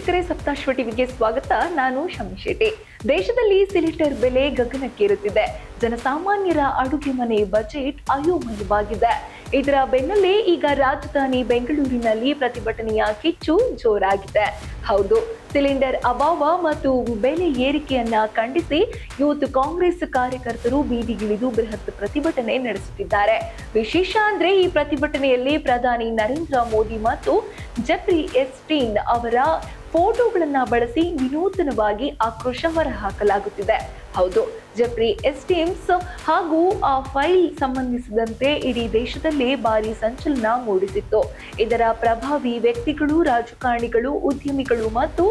ವೀಕ್ಷಕರೇ, ಸಪ್ತಾಶ್ವ ಟಿವಿಗೆ ಸ್ವಾಗತ. ನಾನು ಶಮಿ ಶೆಟ್ಟಿ. ದೇಶದಲ್ಲಿ ಸಿಲಿಂಡರ್ ಬೆಲೆ ಗಗನಕ್ಕೇರುತ್ತಿದೆ. ಜನಸಾಮಾನ್ಯರ ಅಡುಗೆ ಮನೆ ಬಜೆಟ್ ಅಯೋಮಯವಾಗಿದೆ. ಇದರ ಬೆನ್ನಲ್ಲೇ ಈಗ ರಾಜಧಾನಿ ಬೆಂಗಳೂರಿನಲ್ಲಿ ಪ್ರತಿಭಟನೆಯ ಕಿಚ್ಚು ಜೋರಾಗಿದೆ. ಹೌದು, ಸಿಲಿಂಡರ್ ಅಭಾವ ಮತ್ತು ಬೆಲೆ ಏರಿಕೆಯನ್ನ ಖಂಡಿಸಿ ಯೂತ್ ಕಾಂಗ್ರೆಸ್ ಕಾರ್ಯಕರ್ತರು ಬೀದಿಗಿಳಿದು ಬೃಹತ್ ಪ್ರತಿಭಟನೆ ನಡೆಸುತ್ತಿದ್ದಾರೆ. ವಿಶೇಷ ಅಂದ್ರೆ ಈ ಪ್ರತಿಭಟನೆಯಲ್ಲಿ ಪ್ರಧಾನಿ ನರೇಂದ್ರ ಮೋದಿ ಮತ್ತು ಜೆಫ್ರಿ ಎಸ್ಟೀನ್ ಅವರ ಫೋಟೋಗಳನ್ನ ಬಳಸಿ ವಿನೂತನವಾಗಿ ಆಕ್ರೋಶ ಹೊರಹಾಕಲಾಗುತ್ತಿದೆ. ಹೌದು, ಜೆಫ್ರಿ ಎಸ್ಟೀನ್ಸ್ ಹಾಗೂ ಆ ಫೈಲ್ ಸಂಬಂಧಿಸಿದಂತೆ ಇಡೀ ದೇಶದಲ್ಲೇ ಭಾರಿ ಸಂಚಲನ ಮೂಡಿಸಿತ್ತು. ಇದರ ಪ್ರಭಾವಿ ವ್ಯಕ್ತಿಗಳು, ರಾಜಕಾರಣಿಗಳು, ಉದ್ಯಮಿಗಳು ಮತ್ತು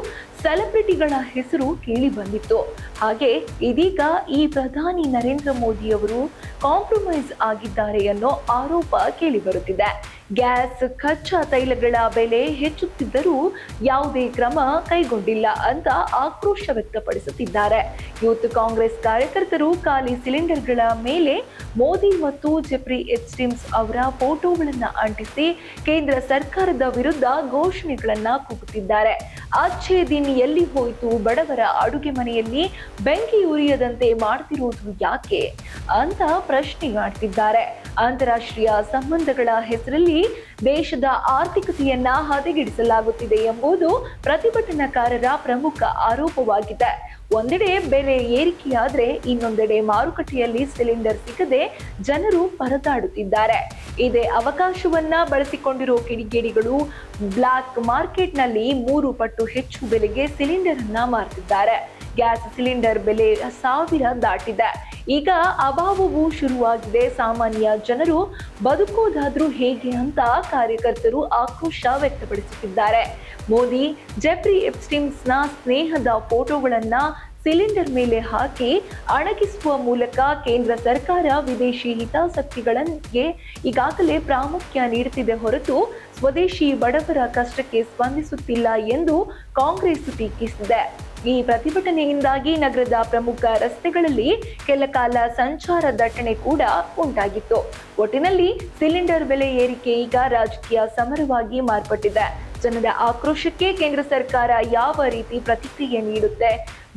ಸೆಲೆಬ್ರಿಟಿಗಳ ಹೆಸರು ಕೇಳಿ ಬಂದಿತ್ತು. ಹಾಗೆ ಇದೀಗ ಈ ಪ್ರಧಾನಿ ನರೇಂದ್ರ ಮೋದಿ ಅವರು ಕಾಂಪ್ರಮೈಸ್ ಆಗಿದ್ದಾರೆ ಅನ್ನೋ ಆರೋಪ ಕೇಳಿ ಬರುತ್ತಿದೆ. ಗ್ಯಾಸ್, ಕಚ್ಚಾ ತೈಲಗಳ ಬೆಲೆ ಹೆಚ್ಚುತ್ತಿದ್ದರೂ ಯಾವುದೇ ಕ್ರಮ ಕೈಗೊಂಡಿಲ್ಲ ಅಂತ ಆಕ್ರೋಶ ವ್ಯಕ್ತಪಡಿಸುತ್ತಿದ್ದಾರೆ. ಯೂತ್ ಕಾಂಗ್ರೆಸ್ ಕಾರ್ಯಕರ್ತರು ಖಾಲಿ ಸಿಲಿಂಡರ್ಗಳ ಮೇಲೆ ಮೋದಿ ಮತ್ತು ಜೆಫ್ರಿ ಎಸ್ಟೀನ್ಸ್ ಅವರ ಫೋಟೋಗಳನ್ನ ಅಂಟಿಸಿ ಕೇಂದ್ರ ಸರ್ಕಾರದ ವಿರುದ್ಧ ಘೋಷಣೆಗಳನ್ನ ಕೂಗುತ್ತಿದ್ದಾರೆ. ಅಚ್ಚೇ ದಿನ್ ಎಲ್ಲಿ ಹೋಯಿತು, ಬಡವರ ಅಡುಗೆ ಮನೆಯಲ್ಲಿ ಬೆಂಕಿ ಉರಿಯದಂತೆ ಮಾಡ್ತಿರೋದು ಯಾಕೆ ಅಂತ ಪ್ರಶ್ನೆ ಮಾಡ್ತಿದ್ದಾರೆ. ಅಂತಾರಾಷ್ಟ್ರೀಯ ಸಂಬಂಧಗಳ ಹೆಸರಲ್ಲಿ ದೇಶದ ಆರ್ಥಿಕತೆಯನ್ನ ಹದಗೆಡಿಸಲಾಗುತ್ತಿದೆ ಎಂಬುದು ಪ್ರತಿಭಟನಾಕಾರರ ಪ್ರಮುಖ ಆರೋಪವಾಗಿದೆ. ಒಂದೆಡೆ ಬೆಲೆ ಏರಿಕೆಯಾದ್ರೆ ಇನ್ನೊಂದೆಡೆ ಮಾರುಕಟ್ಟೆಯಲ್ಲಿ ಸಿಲಿಂಡರ್ ಸಿಗದೆ ಜನರು ಪರದಾಡುತ್ತಿದ್ದಾರೆ. ಇದೇ ಅವಕಾಶವನ್ನ ಬಳಸಿಕೊಂಡಿರೋ ಕಿಡಿಗೇಡಿಗಳು ಬ್ಲಾಕ್ ಮಾರ್ಕೆಟ್ನಲ್ಲಿ 3 ಪಟ್ಟು ಹೆಚ್ಚು ಬೆಲೆಗೆ ಸಿಲಿಂಡರ್ ಅನ್ನ ಮಾರ್ತಿದ್ದಾರೆ. ಗ್ಯಾಸ್ ಸಿಲಿಂಡರ್ ಬೆಲೆ 1000 ದಾಟಿದೆ. ಈಗ ಅಭಾವವು ಶುರುವಾಗಿದೆ. ಸಾಮಾನ್ಯ ಜನರು ಬದುಕೋದಾದ್ರೂ ಹೇಗೆ ಅಂತ ಕಾರ್ಯಕರ್ತರು ಆಕ್ರೋಶ ವ್ಯಕ್ತಪಡಿಸುತ್ತಿದ್ದಾರೆ. ಮೋದಿ, ಜೆಫ್ರಿ ಎಪ್ಸ್ಟೀನ್ಸ್ನ ಸ್ನೇಹದ ಫೋಟೋಗಳನ್ನ ಸಿಲಿಂಡರ್ ಮೇಲೆ ಹಾಕಿ ಅಣಗಿಸುವ ಮೂಲಕ ಕೇಂದ್ರ ಸರ್ಕಾರ ವಿದೇಶಿ ಹಿತಾಸಕ್ತಿಗಳಿಗೆ ಈಗಾಗಲೇ ಪ್ರಾಮುಖ್ಯ ನೀಡುತ್ತಿದೆ ಹೊರತು ಸ್ವದೇಶಿ ಬಡವರ ಕಷ್ಟಕ್ಕೆ ಸ್ಪಂದಿಸುತ್ತಿಲ್ಲ ಎಂದು ಕಾಂಗ್ರೆಸ್ ಟೀಕಿಸಿದೆ. ಈ ಪ್ರತಿಭಟನೆಯಿಂದಾಗಿ ನಗರದ ಪ್ರಮುಖ ರಸ್ತೆಗಳಲ್ಲಿ ಕೆಲಕಾಲ ಸಂಚಾರ ದಟ್ಟಣೆ ಕೂಡ ಉಂಟಾಗಿತ್ತು. ಒಟ್ಟಿನಲ್ಲಿ ಸಿಲಿಂಡರ್ ಬೆಲೆ ಏರಿಕೆ ಈಗ ರಾಜಕೀಯ ಸಮರವಾಗಿ ಮಾರ್ಪಟ್ಟಿದೆ. ಜನರ ಆಕ್ರೋಶಕ್ಕೆ ಕೇಂದ್ರ ಸರ್ಕಾರ ಯಾವ ರೀತಿ ಪ್ರತಿಕ್ರಿಯೆ ನೀಡುತ್ತೆ?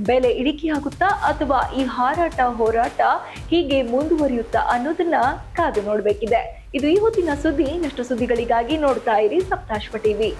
ಬೆಲೆ ಇಳಿಕೆಯಾಗುತ್ತಾ ಅಥವಾ ಈ ಹೋರಾಟ ಹೀಗೆ ಮುಂದುವರಿಯುತ್ತಾ ಅನ್ನೋದನ್ನ ಕಾದು ನೋಡಬೇಕಿದೆ. ಇದು ಇವತ್ತಿನ ಸುದ್ದಿ. ಇನ್ನಷ್ಟು ಸುದ್ದಿಗಳಿಗಾಗಿ ನೋಡ್ತಾ ಇರಿ ಸಪ್ತಾಶ್ವ ಟಿವಿ.